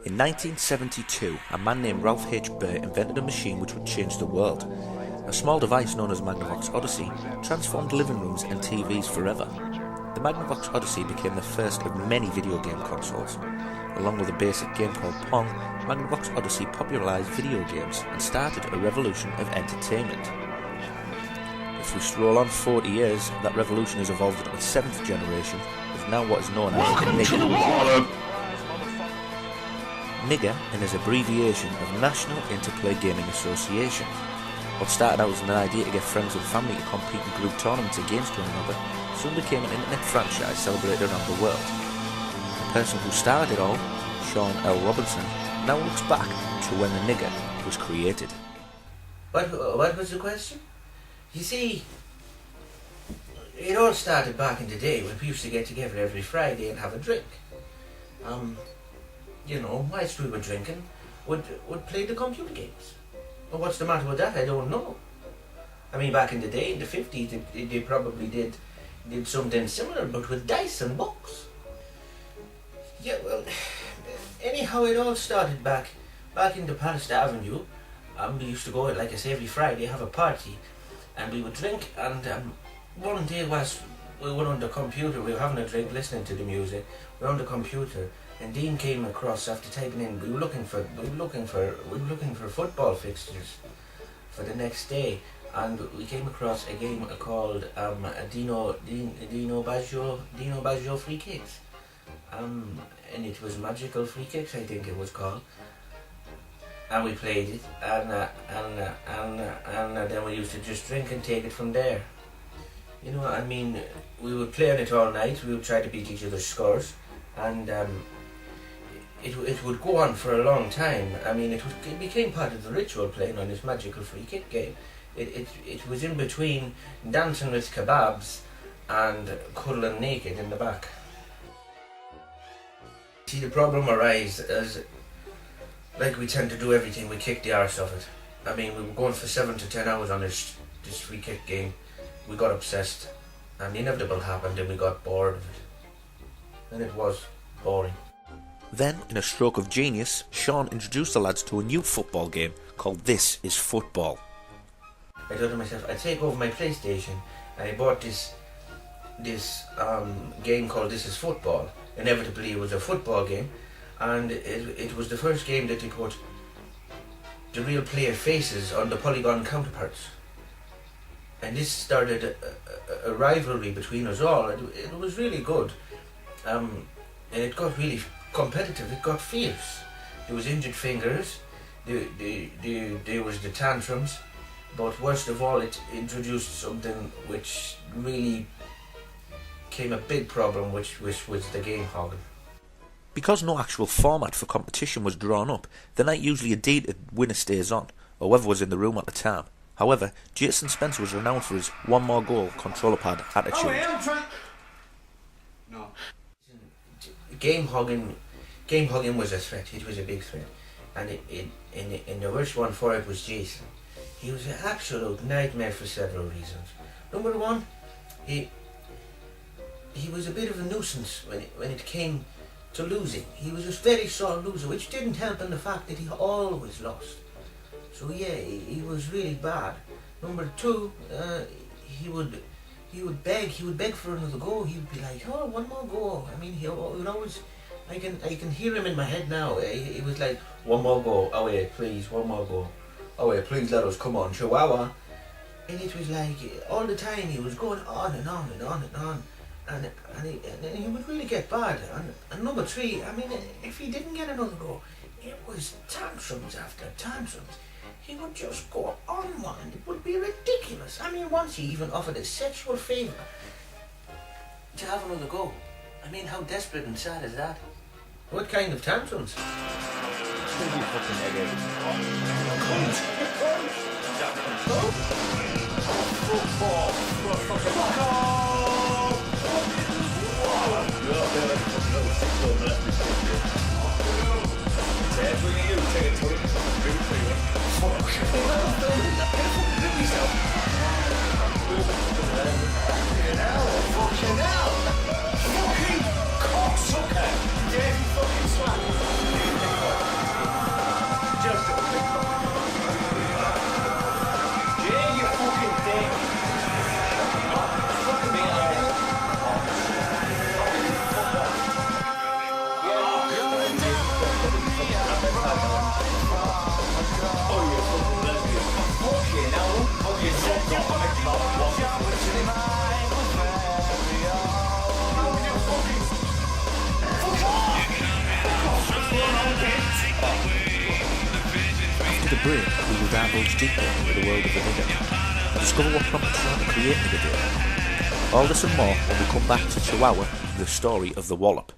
In 1972, a man named Ralph H. Burr invented a machine which would change the world. A small device known as Magnavox Odyssey transformed living rooms and TVs forever. The Magnavox Odyssey became the first of many video game consoles. Along with a basic game called Pong, Magnavox Odyssey popularised video games and started a revolution of entertainment. If we scroll on 40 years, that revolution has evolved into the 7th generation of now what is known as NIGA. NIGA is an abbreviation of National Interplay Gaming Association. What started out as an idea to get friends and family to compete in group tournaments against one another soon became an internet franchise celebrated around the world. The person who started it all, Shaun L Robinson, now looks back to when the NIGA was created. What was the question? You see, it all started back in the day when we used to get together every Friday and have a drink. Whilst we were drinking, would play the computer games. Well, what's the matter with that? I don't know. I mean, back in the day, in the 50s, they probably did something similar, but with dice and books. Yeah, well, anyhow, it all started back in the Palace Avenue. We used to go, like I say, every Friday, have a party, and we would drink, and one day was we were on the computer, we were having a drink, listening to the music, we were on the computer, and Dean came across after typing in, we were looking for football fixtures for the next day, and we came across a game called Dino Baggio Free Kicks, and it was Magical Free Kicks, I think it was called, and we played it, and then we used to just drink and take it from there. You know, I mean, we would play on it all night, we would try to beat each other's scores, and it would go on for a long time. I mean, it became part of the ritual playing on this Magical Free Kick game. It was in between dancing with kebabs and cuddling naked in the back. See, the problem arises as, like we tend to do everything, we kick the arse of it. I mean, we were going for 7 to 10 hours on this free kick game. We got obsessed, and the inevitable happened, and we got bored of it. And it was boring. Then, in a stroke of genius, Shaun introduced the lads to a new football game called This Is Football. I thought to myself, I'd take over my PlayStation, and I bought this game called This Is Football. Inevitably, it was a football game, and it was the first game that they put the real player faces on the polygon counterparts. And this started a rivalry between us all. It was really good, and it got really competitive. It got fierce. There was injured fingers. There was the tantrums, but worst of all, it introduced something which really became a big problem, which was the game hogging. Because no actual format for competition was drawn up, the night usually indeed winner stays on, or whoever was in the room at the time. However, Jason Spencer was renowned for his one more goal controller pad attitude. No. Game hogging was a threat. It was a big threat, and the worst one for it was Jason. He was an absolute nightmare for several reasons. Number one, he was a bit of a nuisance when it came to losing. He was a very sore loser, which didn't help in the fact that he always lost. So yeah, he was really bad. Number two, he would beg for another go. He would be like, "Oh, one more go." I mean, he would always. I can hear him in my head now. He was like, "One more go. Oh yeah, please, one more go. Oh yeah, please let us. Come on, Chihuahua." And it was like all the time he was going on and on and on and on, and he would really get bad. And number three, I mean, if he didn't get another go, it was tantrums after tantrums. He would just go on one. It would be ridiculous. I mean, once he even offered a sexual favour to have another go. I mean, how desperate and sad is that? What kind of tantrums? Fucking cocksucker! Dirty fucking swat! break, we will divulge deeper into the world of the NIGA and discover what prompted Shaun to create NIGA Day. All this and more when we come back to Chihuahua, the story of the Whollop.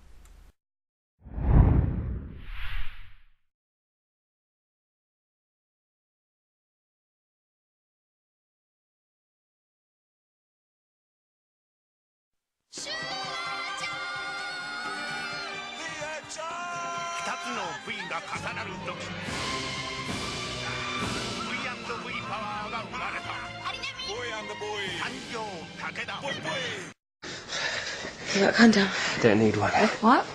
You got a condom? Don't need one. What?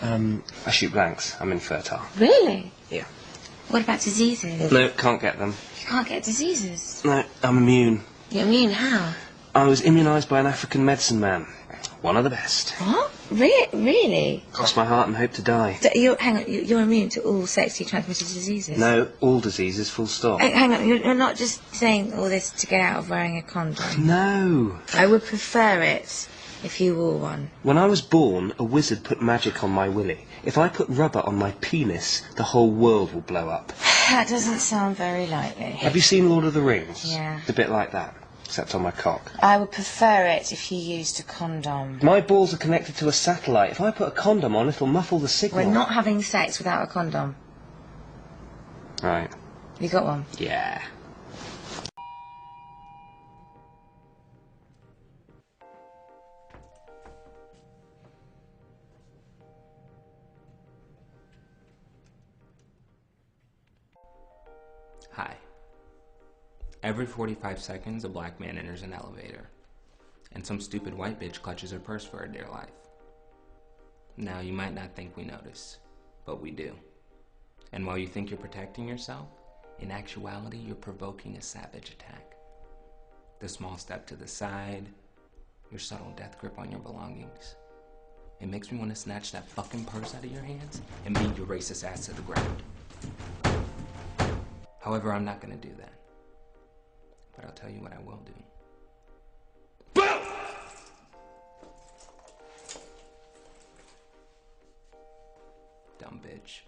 I shoot blanks. I'm infertile. Really? Yeah. What about diseases? No, can't get them. You can't get diseases. No, I'm immune. You're immune? How? I was immunised by an African medicine man. One of the best. What? Really? Crossed my heart and hope to die. Hang on, you're immune to all sexually transmitted diseases? No, all diseases, full stop. Hang on, you're not just saying all this to get out of wearing a condom? No. I would prefer it if you wore one. When I was born, a wizard put magic on my willy. If I put rubber on my penis, the whole world will blow up. That doesn't sound very likely. Have you seen Lord of the Rings? Yeah. It's a bit like that, except on my cock. I would prefer it if you used a condom. My balls are connected to a satellite. If I put a condom on, it'll muffle the signal. We're not having sex without a condom. Right. You got one? Yeah. Hi. Every 45 seconds, a black man enters an elevator, and some stupid white bitch clutches her purse for her dear life. Now, you might not think we notice, but we do. And while you think you're protecting yourself, in actuality, you're provoking a savage attack. The small step to the side, your subtle death grip on your belongings. It makes me want to snatch that fucking purse out of your hands and beat your racist ass to the ground. However, I'm not gonna do that. But I'll tell you what I will do. Boom! Dumb bitch.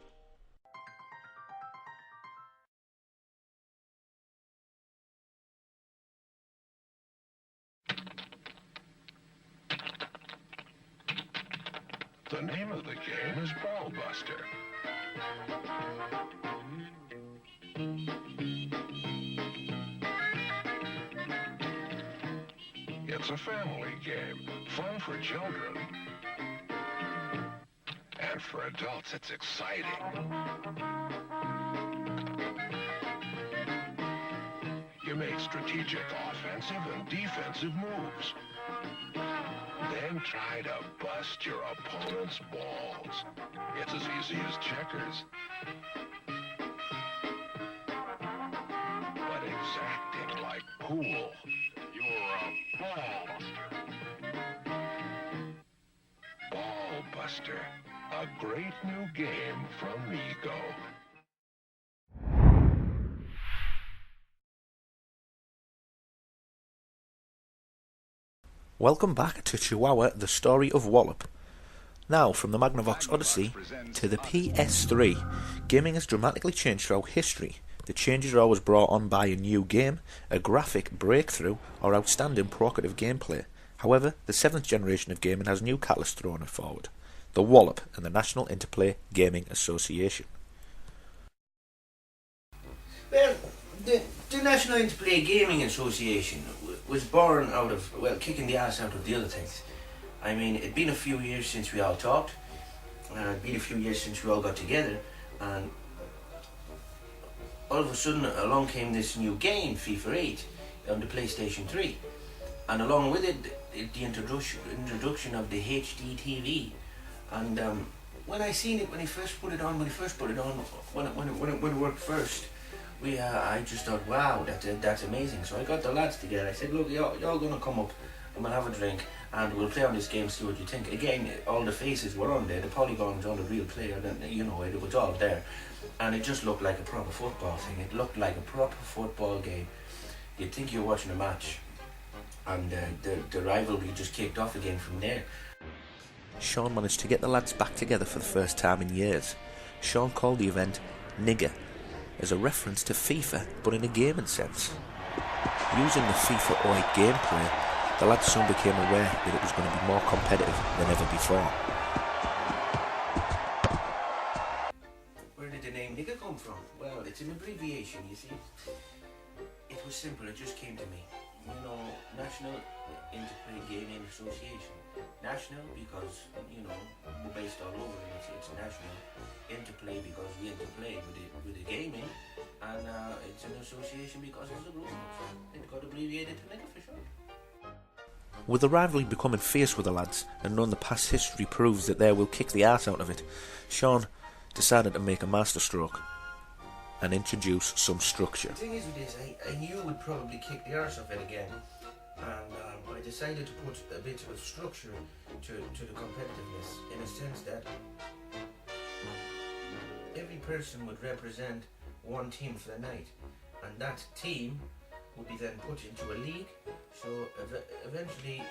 The name of the game is Ball Buster. It's a family game, fun for children. And for adults, it's exciting. You make strategic offensive and defensive moves. Then try to bust your opponent's balls. It's as easy as checkers. But exacting like pool. You're a ball buster. Ball Buster, a great new game from NIGA. Welcome back to Chihuahua, the story of Whollop. Now, from the Magnavox Odyssey to the PS3, gaming has dramatically changed throughout history. The changes are always brought on by a new game, a graphic breakthrough, or outstanding provocative gameplay. However, the 7th generation of gaming has new catalysts thrown forward: the Whollop and the National Interplay Gaming Association. Well, the National Interplay Gaming Association was born out of, well, kicking the ass out of the other things. I mean, it'd been a few years since we all talked, and it'd been a few years since we all got together, and all of a sudden along came this new game, FIFA 8, on the PlayStation 3. And along with it, the introduction of the HD TV. And when I seen it, when he first put it on, when it worked first, I just thought, wow, that's amazing. So I got the lads together. I said, look, y'all gonna come up and we'll have a drink and we'll play on this game, see what you think. Again, all the faces were on there, the polygons on the real player, and you know, it was all there. And it just looked like a proper football thing. It looked like a proper football game. You'd think you're watching a match, and the rivalry just kicked off again from there. Shaun managed to get the lads back together for the first time in years. Shaun called the event NIGA, as a reference to FIFA, but in a gaming sense. Using the FIFA 08 gameplay, the lads soon became aware that it was going to be more competitive than ever before. Where did the name NIGA come from? Well, it's an abbreviation, you see. It was simple, it just came to me. You know, National Interplay Gaming Association. National because, you know, we're based all over and it's national. Interplay because we interplay with the gaming. And it's an association because it's a group. It got abbreviated to NIGA for sure. With the rivalry becoming fierce with the lads, and knowing the past history proves that they will kick the arse out of it, Shaun decided to make a masterstroke and introduce some structure. The thing is with this, I knew it would probably kick the arse of it again, and I decided to put a bit of structure to the competitiveness, in a sense that every person would represent one team for the night, and that team would be then put into a league, so eventually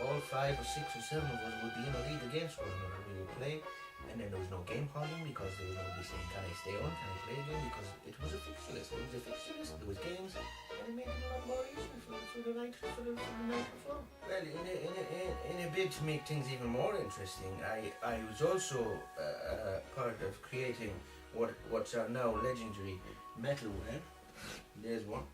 all 5 or 6 or 7 of us would be in a league against one another. We would play, and then there was no game hogging because there was nobody saying, can I stay on, can I play again, because it was a fixture list, there was games, and it made it a lot more easier for the night before. Well, in a bid to make things even more interesting, I was also part of creating what's our now legendary metalware. There's one.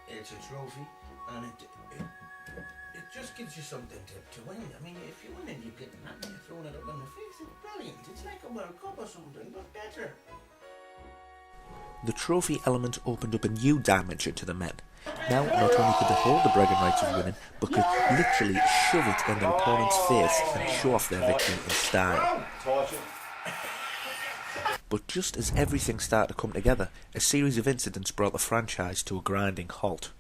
It's a trophy, and it just gives you something to win. I mean, if you win it, you get that and you're throwing it up in the face. It's brilliant. It's like a World Cup or something, but better. The trophy element opened up a new dimension to the men. Now, not only could they hold the bragging rights of winning, but could literally shove it in their opponent's face and show off their victory in style. But just as everything started to come together, a series of incidents brought the franchise to a grinding halt.